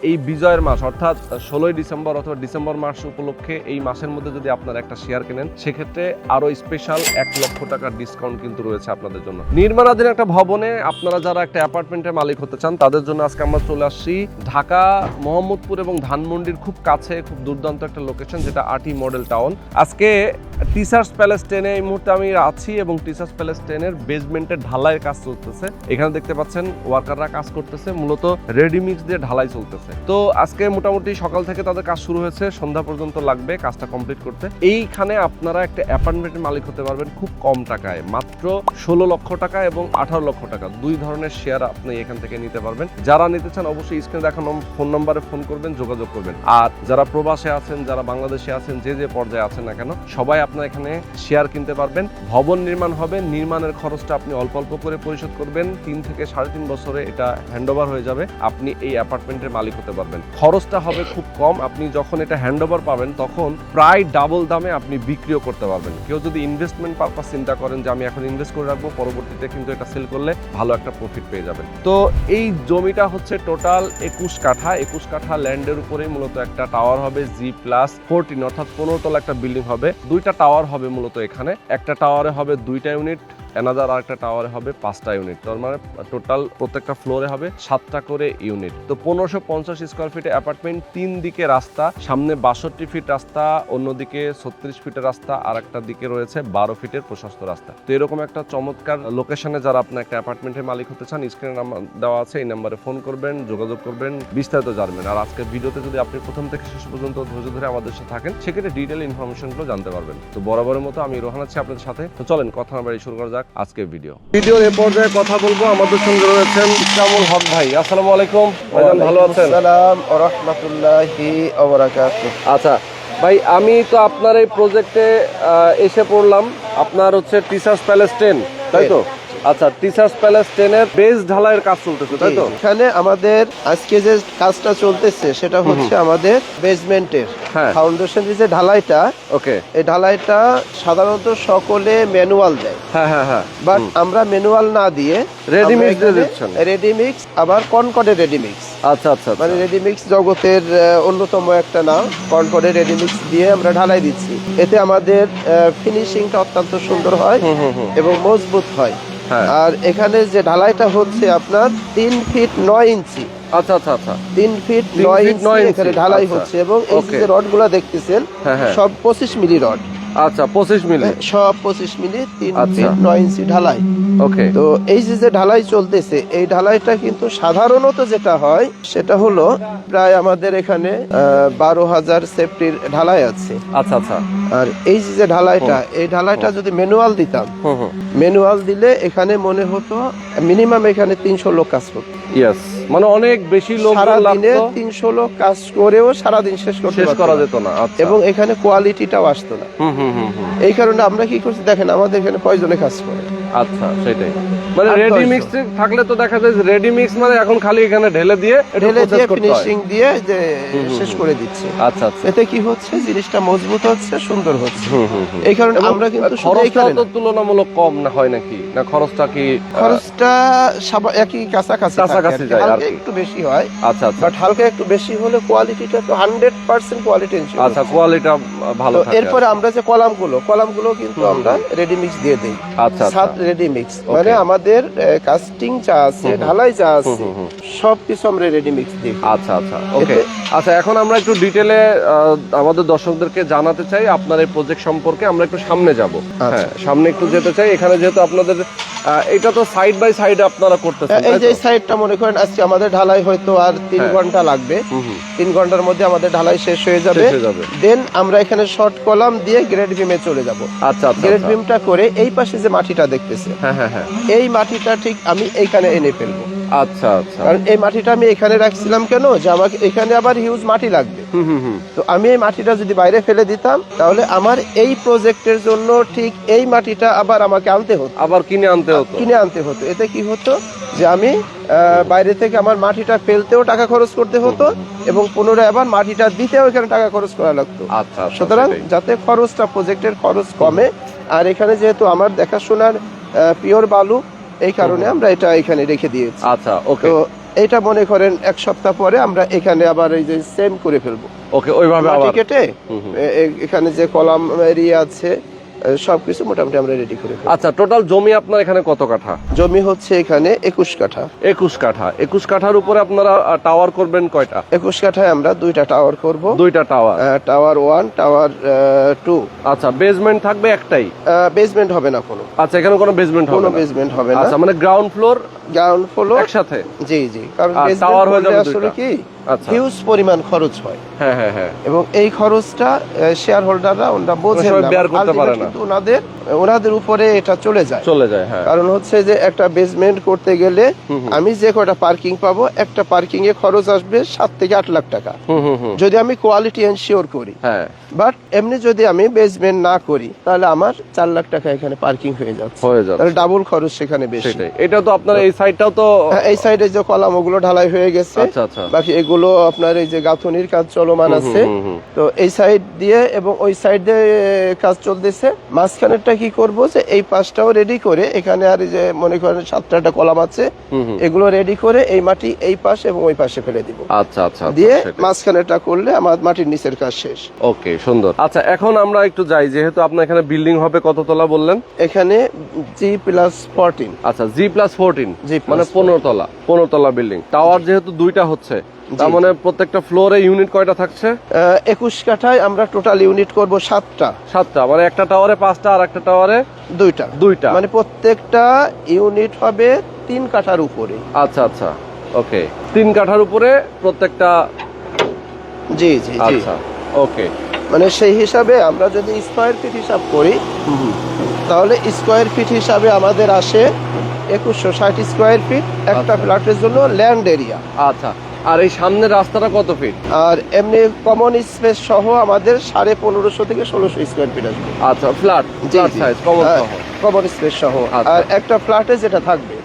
এই বিজয়ের মাস অর্থাৎ 16ই ডিসেম্বর অথবা ডিসেম্বর মাস উপলক্ষে এই মাসের মধ্যে যদি আপনারা একটা শেয়ার কেনেন সেক্ষেত্রে আরো স্পেশাল 1 লক্ষ টাকার ডিসকাউন্ট কিন্তু রয়েছে আপনাদের জন্য। নির্মাণাধীন একটা ভবনে আপনারা যারা একটা অ্যাপার্টমেন্টের মালিক হতে চান তাদের জন্য আজকে আমরা চলে আসছি ঢাকা মোহাম্মদপুর এবং ধানমন্ডির খুব কাছে, খুব দুর্দান্ত একটা লোকেশন যেটা আরটি মডেল টাউন। আজকে টিচার্স প্যালেস 10 এই মুহূর্তে আমি আছি এবং টিচার্স প্যালেস 10 এর বেসমেন্টের ঢালাইয়ের কাজ চলতেছে। এখানে দেখতে পাচ্ছেন ওয়ার্কাররা কাজ করতেছে, মূলত রেডিমিক্স দিয়ে ঢালাই চলতেছে। তো আজকে মোটামুটি সকাল থেকে তাদের কাজ শুরু হয়েছে, সন্ধ্যা পর্যন্ত লাগবে কাজটা কমপ্লিট করতে। এইখানে আপনারা একটা অ্যাপার্টমেন্টের মালিক হতে পারবেন খুব কম টাকায়, মাত্র 16 লক্ষ টাকা এবং 18 লক্ষ টাকা, দুই ধরনের শেয়ার আপনি এখান থেকে নিতে পারবেন। যারা নিতে চান অবশ্যই স্ক্রিনে দেখানো ফোন নম্বরে ফোন করবেন, যোগাযোগ করবেন। আর যারা প্রবাসে আছেন, যারা বাংলাদেশে আছেন, যে পর্যায়ে আছেন না কেন, সবাই আপনারা এখানে শেয়ার কিনতে পারবেন। ভবন নির্মাণ হবে, নির্মাণের খরচটা আপনি অল্প অল্প করে পরিশোধ করবেন, 3 থেকে 3.5 বছরে এটা হ্যান্ডওভার হয়ে যাবে, আপনি এই অ্যাপার্টমেন্টের মালিক হতে পারবেন। খরচটা হবে খুব কম, আপনি যখন এটা হ্যান্ডওভার পাবেন তখন প্রায় ডাবল দামে আপনি বিক্রিও করতে পারবেন। কেউ যদি ইনভেস্টমেন্ট পারপাস চিন্তা করেন যে আমি এখন ইনভেস্ট করে রাখবো, পরবর্তীতে কিন্তু এটা সেল করলে ভালো একটা প্রফিট পেয়ে যাবেন। তো এই জমিটা হচ্ছে টোটাল 21 কাঠা। 21 কাঠা ল্যান্ডের উপরেই মূলত একটা টাওয়ার হবে G+14, অর্থাৎ 15 তলা একটা বিল্ডিং হবে। দুইটা টাওয়ার হবে মূলত এখানে, একটা টাওয়ারে হবে 2টা ইউনিট, অ্যানাদার আরেকটা টাওয়ারে হবে 5টা ইউনিট। তার মানে টোটাল প্রত্যেকটা ফ্লোরে হবে 7টা করে ইউনিট। তো 1550 স্কোয়ার ফিটে অ্যাপার্টমেন্ট, 3 দিকে রাস্তা, সামনে 62 ফিট রাস্তা, অন্যদিকে 36 ফিটের রাস্তা, আর একটা দিকে রয়েছে 12 ফিটের প্রশস্ত রাস্তা। তো এরকম একটা চমৎকার লোকেশনে যারা আপনার একটা অ্যাপার্টমেন্টের মালিক হতে চান, স্ক্রিনে নাম্বার দেওয়া আছে, এই নাম্বারে ফোন করবেন, যোগাযোগ করবেন, বিস্তারিত জানবেন। আর আজকের ভিডিওতে যদি আপনি প্রথম থেকে শেষ পর্যন্ত ধৈর্য ধরে আমাদের সাথে থাকেন সেক্ষেত্রে ডিটেল ইনফরমেশনগুলো জানতে পারবেন। তো বরাবরের মতো আমি রোহান আছি আপনাদের সাথে। তো চলেন কথা না বাড়িয়ে শুরু করা যাক আজকের ভিডিওর এ পর্যায়ে কথা বলবো। আমাদের সঙ্গে রয়েছেন ইকরামুল হক ভাই। আসসালামু আলাইকুম ভাইজান, ভালো আছেন? আসসালাম ওয়া রাহমাতুল্লাহি ওয়া বারাকাতুহু। আচ্ছা ভাই, আমি তো আপনার এই প্রজেক্টে এসে পড়লাম। আপনার হচ্ছে টিচার্স প্যালেস 10, তাই তো? আচ্ছা, টিচার্স প্যালেস 10 এর বেস ঢালাইয়ের কাজ চলতেছে, তাই তো? এখানে আমাদের আজকে যে কাজটা চলতেছে সেটা হচ্ছে আমাদের বেসমেন্টের ফাউন্ডেশন যে ঢালাইটা। ওকে। এই ঢালাইটা সাধারণত সকলে ম্যানুয়াল দেয়, হ্যাঁ, বাট আমরা ম্যানুয়াল না দিয়ে রেডিমিক্স দিয়ে দিচ্ছেন। রেডিমিক্স, আবার কনকর্ডের রেডিমিক্স। আচ্ছা, মানে রেডিমিক্স জগতের অন্যতম একটা নাম। কনকর্ডের রেডিমিক্স দিয়ে আমরা ঢালাই দিচ্ছি, এতে আমাদের ফিনিশিংটা অত্যন্ত সুন্দর হয় এবং মজবুত হয়। আর এখানে যে ঢালাইটা হচ্ছে আপনার 3 ফিট 9 ইঞ্চি। আচ্ছা, 3 ফিট 9 ইঞ্চি এখানে ঢালাই হচ্ছে। এবং এই যে রডগুলো দেখতেছেন সব 25 মিলি রড। আচ্ছা, 25 মিলি, সব 25 মিলি, 3 ফিট 9 ইঞ্চি ঢালাই। ওকে। তো এই যে ঢালাই চলতেছে, এই ঢালাইটা কিন্তু সাধারণত যেটা হয় সেটা হলো প্রায় আমাদের এখানে 12,000 সেফটির ঢালাই আছে। আচ্ছা। আর এই যে ঢালাইটা, এই ঢালাইটা যদি ম্যানুয়াল দিতাম, ম্যানুয়াল দিলে এখানে মনে হতো মিনিমাম এখানে 300 লোক কাজ করত। ইয়েস, মানে অনেক বেশি লোক সারাদিনে 300 লোক কাজ করেও সারাদিন শেষ করা যেত না। এবং এখানে কোয়ালিটিটাও আসতো না। এই কারণে আমরা কি করছি দেখেন, আমাদের এখানে কয়জনে কাজ করে। আচ্ছা, সেটাই। মানে রেডি মিক্স থাকলে তো দেখা যায় রেডি মিক্স মানে এখন খালি এখানে ঢেলে দিয়ে ফিনিশিং দিয়ে যে শেষ করে দিচ্ছে। আচ্ছা, এতে কি হচ্ছে, জিনিসটা মজবুত হচ্ছে, সুন্দর হচ্ছে। এই কারণে আমরা কিন্তু খরচটা তো তুলনামূলক কম না হয় নাকি? না খরচটা কি? খরচটা একই কাছাকাছি যায়, হালকা একটু বেশি হয়। আচ্ছা, বাট হালকা একটু বেশি হলে কোয়ালিটিটা তো 100% কোয়ালিটি ইনশিওর। আচ্ছা, কোয়ালিটিটা ভালো থাকে। এরপরে আমরা যে কলামগুলো কিন্তু আমরা রেডি মিক্স দিয়ে দেই। আচ্ছা, সাত রেডি মিক্স, মানে আমাদের কাস্টিং যা আছে, ঢালাই যা আছে, সবকিছু আমরা রেডি মিক্স দিই। আচ্ছা, ওকে। আচ্ছা, এখন আমরা একটু ডিটেলে আমাদের দর্শকদেরকে জানাতে চাই আপনার এই প্রজেক্ট সম্পর্কে। আমরা একটু সামনে যাব, হ্যাঁ, সামনে একটু যেতে চাই। এখানে যেহেতু আপনাদের এটা তো সাইড বাই সাইড আপনারা করতেছেন, এই যে সাইডটা মনে করেন আজকে আমাদের ঢালাই হয়তো আর 3 ঘন্টা লাগবে। 3 ঘন্টার মধ্যে আমাদের ঢালাই শেষ হয়ে যাবে। দেন আমরা এখানে শর্ট কলাম দিয়ে গ্রেড বিমে চলে যাব। আচ্ছা, গ্রেড বিমটা করে এই পাশে যে মাটিটা দেখতেছে, এই মাটিটা ঠিক আমি এইখানে এনে ফেলবো। আচ্ছা, কারণ এই মাটিটা আমি এখানে রাখছিলাম কেন, যে আমাকে এখানে আবার হিউজ মাটি লাগবে। তো আমি এই মাটিটা যদি বাইরে ফেলে দিতাম তাহলে আমার এই প্রজেক্টের জন্য ঠিক এই মাটিটা আবার আমাকে কিনে আনতে হতো। এতে কি হতো, যে আমি বাইরে থেকে আমার মাটিটা ফেলতেও টাকা খরচ করতে হতো এবং পুনরায় আবার মাটিটা দিতেও এখানে টাকা খরচ করা লাগতো। সুতরাং যাতে প্রজেক্টের খরচ কমে, আর এখানে যেহেতু আমার দেখাশোনার পিওর বালু, এই কারণে আমরা এটা এখানে রেখে দিয়েছি। আচ্ছা, ওকে। তো এটা মনে করেন এক সপ্তাহ পরে আমরা এখানে আবার এই যে সেম করে ফেলবো। ওকে, ওইভাবে মাটি আবার কেটে এখানে যে কলাম এরিয়া আছে সবকিছু মোটামুটি আমরা রেডি করে ফেলবো। আচ্ছা, টোটাল জমি আপনার এখানে কত কাঠা? জমি হচ্ছে এখানে 21 কাঠা। 21 কাঠা। 21 কাঠার উপরে আপনারা টাওয়ার করবেন কয়টা? 21 কাঠায় আমরা 2টা টাওয়ার করব। 2টা টাওয়ার, টাওয়ার 1, টাওয়ার 2। আচ্ছা, বেসমেন্ট থাকবে একটাই? বেসমেন্ট হবে না কোনো। আচ্ছা, এখানে কোনো বেসমেন্ট হবে কোনো না? বেসমেন্ট হবে না। আচ্ছা, মানে গ্রাউন্ড ফ্লোর গ্রাউন্ড ফ্লোর একসাথে? জি জি, কারণ আর basement টাওয়ার হয়ে করলে যাবে আসলে 2টা। কি আচ্ছা, হিউজ পরিমাণ খরচ হয়। হ্যাঁ হ্যাঁ হ্যাঁ। এবং এই খরচটা শেয়ার হোল্ডাররা ওনারা বোঝেন সবাই না, bear করতে পারে না। কিন্তু ওনাদের উপরে এটা চলে যায়। চলে যায়, হ্যাঁ। কারণ হচ্ছে যে একটা বেসমেন্ট করতে গেলে আমি যে কয়টা পার্কিং পাবো, একটা পার্কিং এ খরচ আসবে 7 থেকে 8 লাখ টাকা যদি আমি কোয়ালিটি এনশিওর করি। হ্যাঁ, বাট এমনি যদি আমি বেসমেন্ট না করি তাহলে আমার 4 লাখ টাকা এখানে পার্কিং হয়ে যাচ্ছে। তাহলে ডাবল খরচ সেখানে বেশি। সেটাই। এটা তো আপনার এই সাইডটাও তো, হ্যাঁ, এই সাইডে যে কলাম ওগুলো ঢালাই হয়ে গেছে। আচ্ছা আচ্ছা। বাকি এগুলো আপনার এই যে গাঁথনির কাজ চলমান আছে। তো এই সাইড দিয়ে এবং ওই সাইড দিয়ে কাজ চলতেছে। মাঝখানেরটা কি করব যে এই পাশটাও রেডি করে এখানে আর এই যে মনে করেন 7টা কলাম আছে, এগুলো রেডি করে এই মাটি এই পাশে এবং ওই পাশে ফেলে দিব। আচ্ছা আচ্ছা, দিয়ে মাঝখানেরটা করলে আমার মাটির নিচের কাজ শেষ। ওকে, সুন্দর। আচ্ছা, এখন আমরা একটু যাই, যেহেতু আপনার এখানে বিল্ডিং হবে কত তলা বললেন? এখানে G+14। আচ্ছা, G+14, G+14 মানে 15 তলা বিল্ডিং। টাওয়ার যেহেতু 2টা হচ্ছে, তার মানে প্রত্যেকটা ফ্লোরে ইউনিট কয়টা থাকছে? 21 কাঠায় আমরা টোটাল ইউনিট করব 7টা। 7টা, মানে একটা টাওয়ারে 5টা আর একটা টাওয়ারে 2টা। মানে প্রত্যেকটা ইউনিট হবে 3 কাঠার উপরে। আচ্ছা আচ্ছা, ওকে, 3 কাঠার উপরে প্রত্যেকটা। জি জি জি, আচ্ছা, ওকে। মানে সেই হিসাবে আমরা যদি স্কয়ার ফিট হিসাব করি তাহলে স্কয়ার ফিট হিসাবে আমাদের আসে 2160 স্কয়ার ফিট একটা ফ্ল্যাটের জন্য ল্যান্ড এরিয়া। আচ্ছা, আর এই সামনের রাস্তাটা কত ফিট? আর এমনি কমন স্পেস সহ আমাদের 1550 থেকে 1600 স্কয়ার ফিট আসবে। আচ্ছা, ফ্ল্যাট সাইজ কমন সহ, কমন স্পেস সহ। আর একটা ফ্ল্যাটে যেটা থাকবে,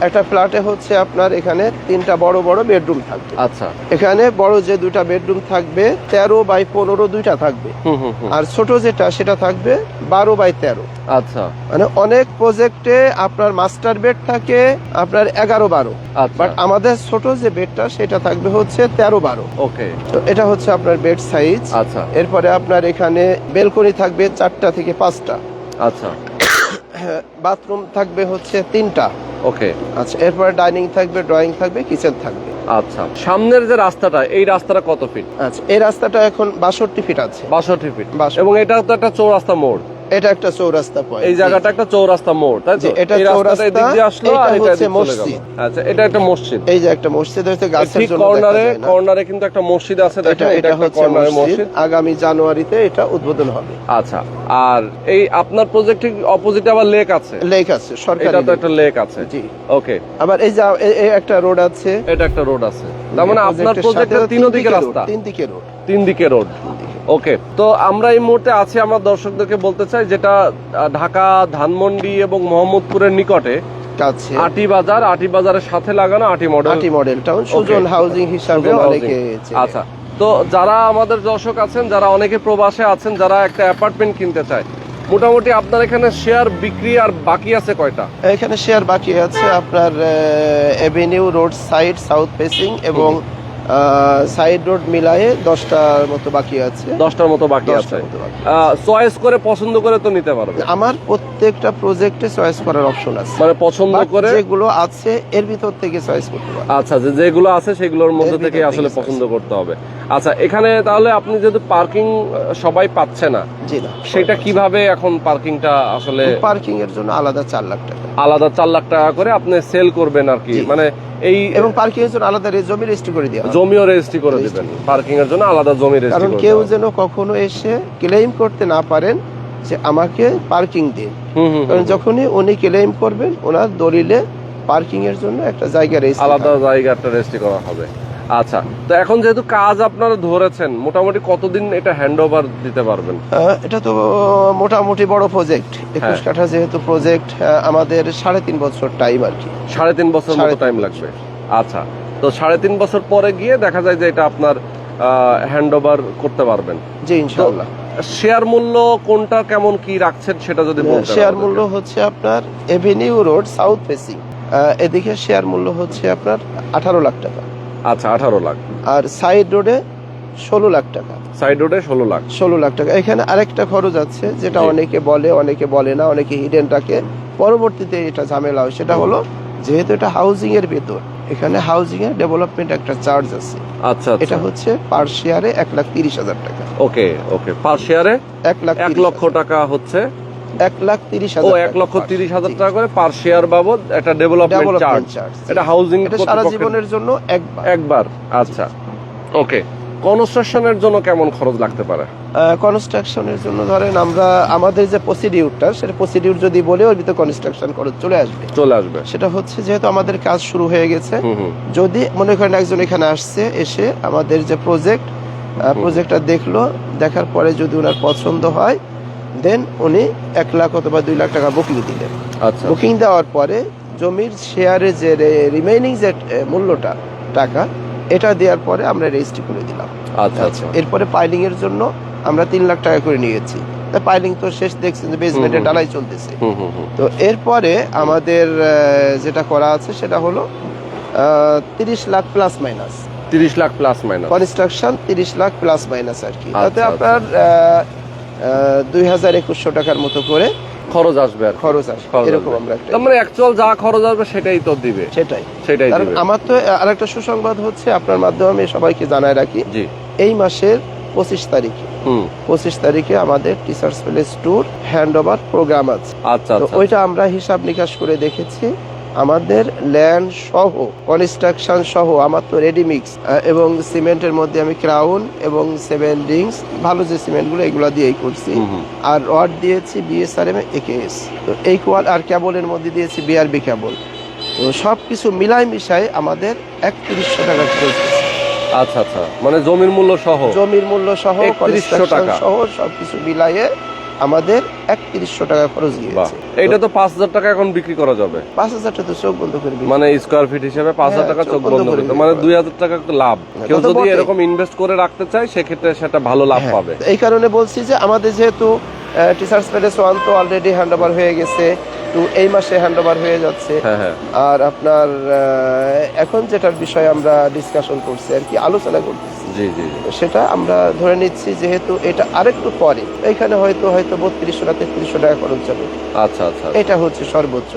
একটা ফ্ল্যাটে হচ্ছে আপনার এখানে 3টা বড় বড় বেডরুম থাকবে। আচ্ছা, এখানে বড় যে 2টা বেডরুম থাকবে 13x15 2টা থাকবে। আর ছোট যেটা সেটা থাকবে 12x13। আচ্ছা, মানে অনেক প্রজেক্টে আপনার মাস্টার বেড থাকে আপনার 11-12, আচ্ছা, বাট আমাদের ছোট যে বেডটা সেটা থাকবে হচ্ছে 13-12। ওকে, তো এটা হচ্ছে আপনার বেড সাইজ। আচ্ছা, এরপরে আপনার এখানে বেলকনি থাকবে 4টা থেকে 5টা। আচ্ছা, বাথরুম থাকবে হচ্ছে 3টা। ওকে, আচ্ছা, এরপরে ডাইনিং থাকবে, ড্রয়িং থাকবে, কিচেন থাকবে। আচ্ছা। সামনের যে রাস্তাটা, এই রাস্তাটা কত ফিট? আচ্ছা, এই রাস্তাটা এখন 62 ফিট আছে। 62 ফিট। 62। এবং এটা তো একটা চৌরাস্তা মোড়। এটা একটা চৌরাস্তা পয়েন্ট। এই জায়গাটা একটা চৌরাস্তা মোড়, তাই তো? এটা এই রাস্তাটা চৌরাস্তা, এদিক দিয়ে আসলো এটা আর এটা হচ্ছে এদিক চলে গেল। মসজিদ। আচ্ছা, এটা একটা মসজিদ। এই যে একটা মসজিদ হচ্ছে গাছের ঠিক জন্য দেখা কর্নারে, যায় না। কর্নারে কিন্তু একটা মসজিদ আছে, দেখেন, এটা এটা একটা হচ্ছে কর্নারে মসজিদ। মসজিদ। আগামী জানুয়ারিতে এটা উদ্বোধন হবে। আচ্ছা, আর এই আপনার প্রজেক্টের অপোজিটে আবার লেক আছে? লেক আছে, সরকারি এটা তো লেক। একটা লেক আছে। জি, ওকে। আবার এই যে এই একটা রোড আছে। এটা একটা রোড আছে, তার মানে আপনার প্রজেক্টের প্রজেক্টের সাথে 3 দিকে রাস্তা? 3 দিকে রোড। 3 দিকে রোড। ওকে, তো আমরা এই মুহূর্তে আছি, আমার দর্শকদেরকে বলতে চাই, যেটা ঢাকা ধানমন্ডি এবং মোহাম্মদপুরের নিকটে কাছে আটি বাজার, আটি বাজারের সাথে লাগানো আটি মডেল টাউন, সুজন হাউজিং হিসাবে সুজন অনেকে হাউজিং। চেনে। আচ্ছা, তো যারা আমাদের দর্শক আছেন, যারা অনেকে প্রবাসে আছেন, যারা একটা অ্যাপার্টমেন্ট কিনতে চায়, মোটামুটি আপনার এখানে শেয়ার বিক্রি আর বাকি আছে কয়টা? এখানে শেয়ার বাকি আছে আপনার Avenue road side south facing এবং সাইড রোড মিলায়ে 10টার মতো বাকি আছে। 10টার মতো বাকি আছে। চয়েস করে পছন্দ করে তো নিতে পারবে? আমার প্রত্যেকটা প্রজেক্টে চয়েস করার অপশন আছে, মানে পছন্দ করে যেগুলো আছে এর ভিতর থেকে চয়েস করতে পারবে। আচ্ছা, যেগুলো আছে সেগুলোর মধ্যে থেকে আসলে পছন্দ করতে হবে। আচ্ছা, এখানে তাহলে আপনি যেহেতু পার্কিং সবাই পাচ্ছে না, জি না, সেটা কিভাবে এখন পার্কিংটা আসলে? পার্কিং এর জন্য আলাদা 4 লাখ টাকা, আলাদা 4 লাখ টাকা করে আপনি সেল করবেন আর কি, মানে এই, এবং পার্কিং এর জন্য আলাদা জমি রেজিস্ট্রি করে দেওয়া হবে। জমিও রেজিস্ট্রি করে দিবেন, পার্কিং এর জন্য আলাদা জমি রেজিস্ট্রি কারণ করে কেউ দেওয়া হবে। যেন কখনো এসে ক্লেম করতে না পারেন যে আমাকে পার্কিং দিন। কারণ যখনই উনি ক্লেম করবেন ওনার দলিলে পার্কিং এর জন্য একটা জায়গা রেজিস্ট্রি, আলাদা জায়গাটা রেজিস্ট্রি করা হবে। আচ্ছা, তো এখন যেহেতু কাজ আপনারা ধরেছেন, মোটামুটি কতদিন এটা হ্যান্ডওভার দিতে পারবেন? এটা তো মোটামুটি বড় প্রজেক্ট, 21 কাঠা যেহেতু প্রজেক্ট, আমাদের 3.5 বছর টাইম আর কি। 3.5 বছর মতো টাইম লাগবে। আচ্ছা, তো 3.5 বছর পরে গিয়ে দেখা যায় যে এটা আপনার হ্যান্ডওভার করতে পারবেন। জি, ইনশাআল্লাহ। শেয়ার মূল্য কোনটা কেমন কি রাখছেন সেটা যদি বলতেন। শেয়ার মূল্য হচ্ছে আপনার এভিনিউ রোড সাউথ ফেসিং এদিকে শেয়ার মূল্য হচ্ছে আপনার 18 লাখ টাকা। আচ্ছা, 18 লাখ। আর সাইড রোডে 16 লাখ টাকা। সাইড রোডে 16 লাখ। 16 লাখ টাকা। এখানে আরেকটা খরচ আছে যেটা জি। অনেকে বলে অনেকে বলে না, অনেকে হিডেন রাখে, পরবর্তীতে এটা ঝামেলা হয়। সেটা হলো যেহেতু এটা হাউজিং এর ভেতর, এখানে হাউজিং এর ডেভেলপমেন্ট একটা চার্জ আছে। আচ্ছা, এটা হচ্ছে পার শেয়ারে 1,30,000 টাকা। ওকে ওকে, পার শেয়ারে 1 লক্ষ 1,30,000 টাকা হচ্ছে। 1,30,000 ও 1,30,000 টাকা করে পার শেয়ার বাবদ একটা ডেভেলপমেন্ট চার্জ। এটা হাউজিং এটা সারা জীবনের জন্য একবার। আচ্ছা, ওকে। কনস্ট্রাকশনের জন্য কেমন খরচ লাগতে পারে? কনস্ট্রাকশনের জন্য ধরেন আমরা আমাদের যে প্রসিডিউরটা, সেটা প্রসিডিউর যদি বলে ওর ভিতরে কনস্ট্রাকশন খরচ চলে আসবে। সেটা হচ্ছে যেহেতু আমাদের কাজ শুরু হয়ে গেছে, যদি মনে করেন একজন এখানে আসছে, এসে আমাদের যে প্রজেক্টটা দেখলো, দেখার পরে যদি ওনার পছন্দ হয়, দেন উনি 1 লাখ অথবা 2 লাখ টাকা বুকিং দিলেন। আচ্ছা, বুকিং দেওয়ার পরে জমির শেয়ারে যে রিমেইনিং যে মূল্যটা টাকা, এটা দেওয়ার পরে আমরা রেজিস্ট্রি করে দিলাম। আচ্ছা আচ্ছা। এরপরে পাইলিং এর জন্য আমরা 3 লাখ টাকা করে নিয়েছি। পাইলিং তো শেষ, দেখছেন যে বেসমেন্টে ঢালাই চলতেছে। তো এরপরে আমাদের যেটা করা আছে সেটা হলো 30 lakh plus minus. 30 lakh plus minus construction 30 lakh plus minus আর কি। আচ্ছা, তাতে আপনার 2,2100 টাকার মতো করে খরচ আসবে আর কি। খরচ আসবে, খরচ এরকম আসবে। আমরা একটা তার মানে অ্যাকচুয়াল যা খরচ আসবে সেটাই তো দিবে। সেটাই কারণ দিবে। আমার তো আরেকটা সুসংবাদ হচ্ছে, আপনার মাধ্যমে আমি সবাইকে জানায় রাখি, জি। এই মাসের 25 তারিখে আমাদের teachers place tour hand over programme আছে। আচ্ছা তো আচ্ছা। ওইটা আমরা হিসাব নিকাশ করে দেখেছি, আমাদের ল্যান্ড সহ কনস্ট্রাকশন সহ আমার তো রেডি মিক্স এবং সিমেন্টের মধ্যে আমি ক্রাউন এবং 7 রিংস ভালো যে সিমেন্টগুলো এগুলো দিয়েই করছি। আর রড দিয়েছি বিএসআরএম একেএস, তো এই কোয়াল আর ক্যাবলের মধ্যে দিয়েছি বিআরবি ক্যাবল। তো সব কিছু মিলাই মিশাই আমাদের 3100 টাকা খরচ হয়েছে। আচ্ছা আচ্ছা, মানে জমির মূল্য সহ সহ 3100 কনস্ট্রাকশন টাকা সহ সবকিছু মিলাইয়ে আমাদের 3100 টাকা খরচ গিয়েছে। এটা তো 5,000 টাকা এখন বিক্রি করা যাবে। 5,000 টাকা তো চোখ বন্ধ করে বিক্রি। মানে স্কয়ার ফিট হিসেবে 5,000 টাকা চোখ বন্ধ করে, মানে 2,000 টাকা লাভ। কেউ এটা তো যদি বটেই। এরকম ইনভেস্ট করে রাখতে চায় সেক্ষেত্রে সেটা ভালো লাভ পাবে। এই কারণে বলছি যে আমাদের যেহেতু টিচার্স প্যালেস 1 তো অলরেডি হ্যান্ড ওভার হয়ে গেছে, 2 এই মাসে হ্যান্ড ওভার হয়ে যাচ্ছে। হ্যাঁ। আর আপনার এখন যেটার বিষয়ে আমরা ডিসকাশন করছি আর কি, আলোচনা করতেছি, জি জি। সেটা আমরা ধরে নিচ্ছি যেহেতু এটা আরেকটু পরে, এখানে হয়তো 3200 না 3300 টাকা খরচ যাবে। আচ্ছা আচ্ছা, এটা হচ্ছে সর্বোচ্চ।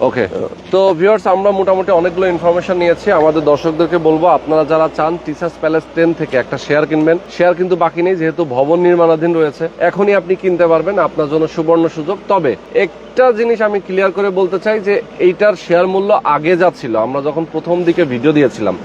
ওকে। তো ভিউয়ার্স, আমরা মোটামুটি অনেকগুলো ইনফরমেশন নিয়েছি। আমাদের দর্শকদেরকে বলবো, আপনারা যারা চান টিচার্স প্যালেস 10 থেকে একটা শেয়ার কিনবেন, শেয়ার কিন্তু বাকি নেই, যেহেতু ভবন নির্মাণাধীন রয়েছে, এখনই আপনি কিনতে পারবেন। আপনার জন্য সুবর্ণ সুযোগ। তবে একটা জিনিস আমি ক্লিয়ার করে বলতে চাই যে এইটার শেয়ার মূল্য আগে যা ছিল, আমরা যখন প্রথম দিকে ভিডিও দিয়েছিলাম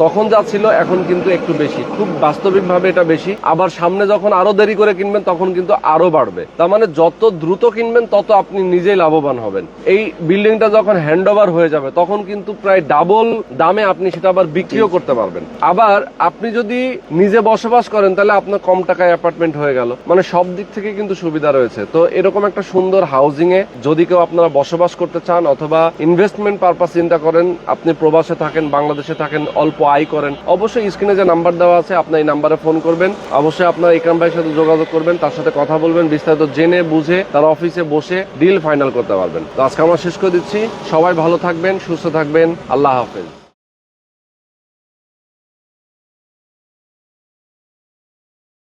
তখন যা ছিল এখন কিন্তু একটু বেশি, খুব বাস্তবিকভাবে এটা বেশি। আবার সামনে যখন আরো দেরি করে কিনবেন তখন কিন্তু আরো বাড়বে। তার মানে যত দ্রুত কিনবেন তত আপনি নিজেই লাভবান হবেন। এই বিল্ডিংটা যখন হ্যান্ড ওভার হয়ে যাবে তখন কিন্তু প্রায় ডাবল দামে আপনি সেটা আবার বিক্রিও করতে পারবেন। আবার আপনি যদি নিজে বসবাস করেন তাহলে আপনার কম টাকায় অ্যাপার্টমেন্ট হয়ে গেল, মানে সব দিক থেকে কিন্তু সুবিধা রয়েছে। তো এরকম একটা সুন্দর হাউজিং এ যদি কেউ আপনারা বসবাস করতে চান অথবা ইনভেস্টমেন্ট পারপাস চিন্তা করেন, আপনি প্রবাসে থাকেন, বাংলাদেশে থাকেন, অল্প আয় করেন, অবশ্যই স্ক্রিনে যে নাম্বার দেওয়া আছে আপনার এই নাম্বারে ফোন করবেন। অবশ্যই আপনার ইকরাম ভাইয়ের সাথে যোগাযোগ করবেন, তার সাথে কথা বলবেন, বিস্তারিত জেনে বুঝে তার অফিসে বসে ডিল ফাইনাল করতে পারবেন। তো আজকে আমরা শেষ করে দিচ্ছি। সবাই ভালো থাকবেন, সুস্থ থাকবেন। আল্লাহ হাফেজ।